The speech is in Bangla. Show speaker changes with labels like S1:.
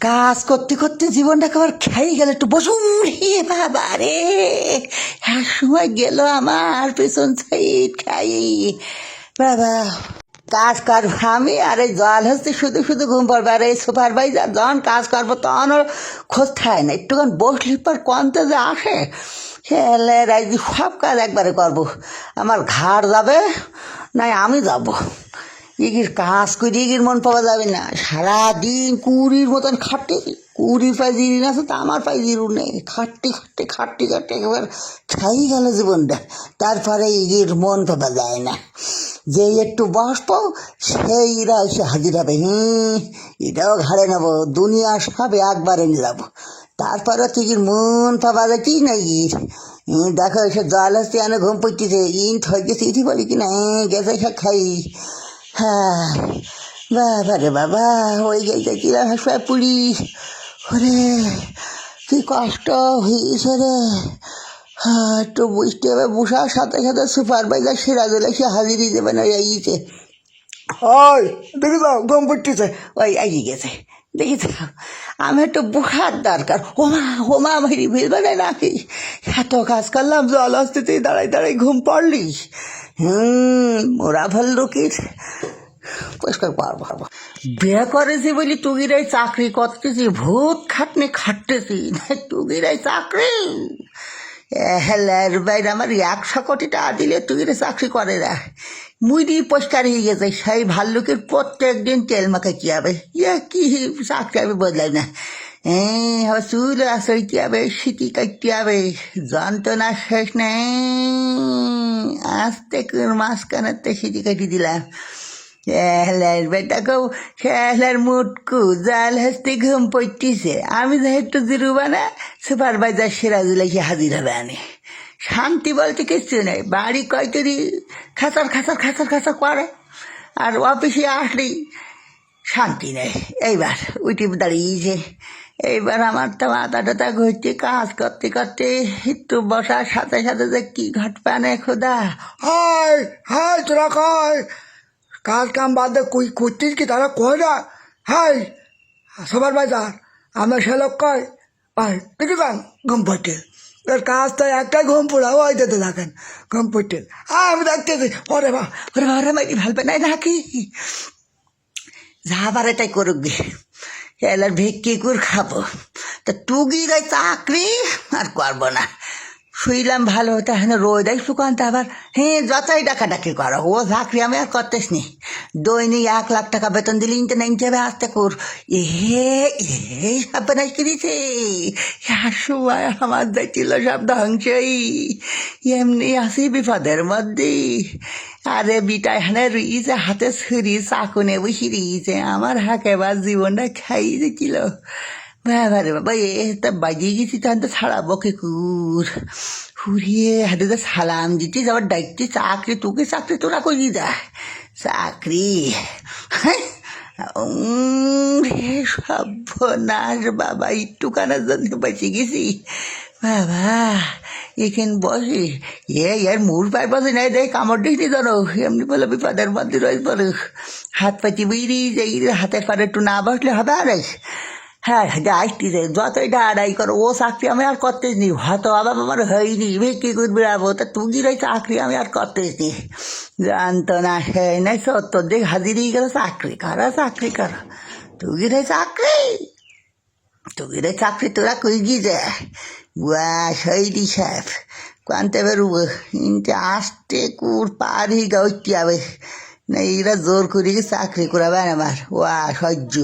S1: কাজ করতে করতে জীবনটাকে আবার খেয়ে গেল, একটু বসুন রে বাবা রে। এক সময় গেল আমার পেছন সাইড খাই বাবা। কাজ করবো আমি, আর এই জল হচ্ছে শুধু শুধু ঘুম পড়বে। আর এই সুপারভাইজার যখন কাজ করবো তখন ওর খোঁজ থাকে না, একটুখান বসলি পর কনতে যে আসে খেলে রাইজি সব কাজ একবারে করবো। আমার ঘাড় যাবে নাই আমি যাব, ইগির কাজ করে ইগির মন পাওয়া যাবে না। সারাদিন কুড়ির মতন খাটে, কুড়ির পায়ে জিরিন আছে তো আমার পায়ে জিরু নেই। খাটতে খাটতে খাটতে খাটতে একবার খাই গেল জীবনটা। তারপরে ইগির মন পাওয়া যায় না। যে একটু বসবো সেইরা এসে হাজির হবে, এটাও ঘাড়ে নেবো, দুনিয়া সব একবারে নিয়ে যাবো। তারপরে তুই মন পাওয়া যায় কি না ইর। দেখো এসে জল আসতে এনে ঘুম পড়তেছে, ইন থই গেছে ইটি বলি কি না গেছে সব খাই। হ্যাঁ বাবা রে বাবা, ওই গেছে কিরা হাসপায় পুড়ি। ওরে কি কষ্ট হয়েছে রে। হ্যাঁ একটু বুঝতে হবে, বসার সাথে সাথে সুপারভাইজার সিরাজুল এসে হাজিরই দেবে না ইয়েছে। ওই দেখে যাও ঘুম পড়তেছে, ওই এগিয়ে গেছে দেখি যাও। আমি একটু বসার দরকার। ওমা ওমা মেরি ভেলবে না নাকি, এত কাজ করলাম জল আসতে তুই দাঁড়াই দাঁড়াই ঘুম পড়লিস। মোরা ভাল্লুকির পরিষ্কার পারবো। বিয়ে করেছি বলি তুগিরাই চাকরি করতেছি, ভূত খাটনি খাটতেছি, তুগিরাই চাকরি। হেলার বাইরে আমার 100 কোটি টাকা দিলে তুগিরে চাকরি করে না। মুইরি পরিষ্কার হয়ে গেছে, সেই ভাল্লুকের প্রত্যেক দিন তেল মাখা কি হবে, কি চাকরি হবে বদলাই না। চুল আসইতে হবে, সিটি কাটতে হবে, যন্ত্রণা শেষ নেই। আস্তে মাঝখানেতে সিটি কাটি দিলাম। হেলার বেটাকেও হেলার মুটকু জাল হাসতে ঘুম পড়তেছে। আমি যাই একটু জিরুবা না, সুপারভাইজার সিরাজুল এসে হাজির হবে আনে। শান্তি বলতে কিচ্ছু নেই, বাড়ি কয়তরি খাঁচার খাঁচার খাঁচার খাঁচার করে, আর অফিসে আসলেই শান্তি নেই। এইবার উঠে দাঁড়িয়েছে, এইবার আমার তো মাথা টাথা ঘুরছে কাজ করতে করতে। একটু বসার সাথে সাথে যে কি ঘট পানে খোদা।
S2: হাই হাই তোরা কয় কাজ কাম বাদ দে করতিস কি তারা কয় না। হাই সবার বাজার আমরা সে লোক কয় ভাই দেখি যান ঘুম পড়তে, এর কাজ তো একটাই ঘুম পড়া ওই দিতে থাকেন ঘুম পড়তে। আমি দেখতেছি ওরে বা
S1: ওরে বাবা রে মাইরি ভালবে নাই নাকি, যা পারে তাই করুক গে, এলার ভিক্ষি করে খাবো। তা টুগিরাই চাকরি আর করবো না। শুইলাম ভালো হতো, হ্যাঁ রোদাই শুকানতে আবার যতই ডাকাডাকি করো, ও চাকরি আমি আর করতেস নি। দৈনিক 1 লাখ টাকা বেতন দিলে ইনতে নাইন যাবে আসতে কর। এই সব বানাই করেছে, সময় আমার যাইছিল সব ধ্বংসই। এমনি আসি বিপদের মধ্যে। আরে বিটা এখানে রুইছে, হাতে ছুরি চাকুনে বসে রয়েছে, আমার হাঁকেবার জীবনটা খাই দিছিল। বাবা রে বাবা, তা বাজিয়ে গেছি তখন তো ছাড়াবো কে কুর হুড়িয়ে হাতে তো সালাম দিতিস, আবার ডাকতি চাকরি, তোকে চাকরি তোরা করি যা চাকরি। সর্বনাশ বাবা, একটুখানার জন্য বেঁচে গেছি বাবা। এখান বসে এর মুড় পায় বসে নাই, দেখ কামড় দিইনি ধরো, এমনি বলে বিপদের মধ্যে রয়েছে বলো। হাত পাতি বেরি যে হাতের পারে একটু না বসলে হবে। আর হ্যাঁ আসতেছে যতই আড়াই করো, ও চাকরি আমি আর করতেছি নি, হয়তো আবার আমার হয়নি, কী করে বেড়াবো। তা তুগির ওই চাকরি আমি আর করতেছি নি, জানতো না সে নাই সত্তর দিক হাজিরই গেল চাকরি করো চাকরি করো। তুগির ওই চাকরি, তুগির ওই চাকরি তোরা কই গিয়ে যায় বুয়া শৈলি সাহেব কানতে বেরোবো। ইনতে আসতে কুর পারি গাইতে হবে না, এরা জোর করে চাকরি করাবে আমার ওয়া সহ্য।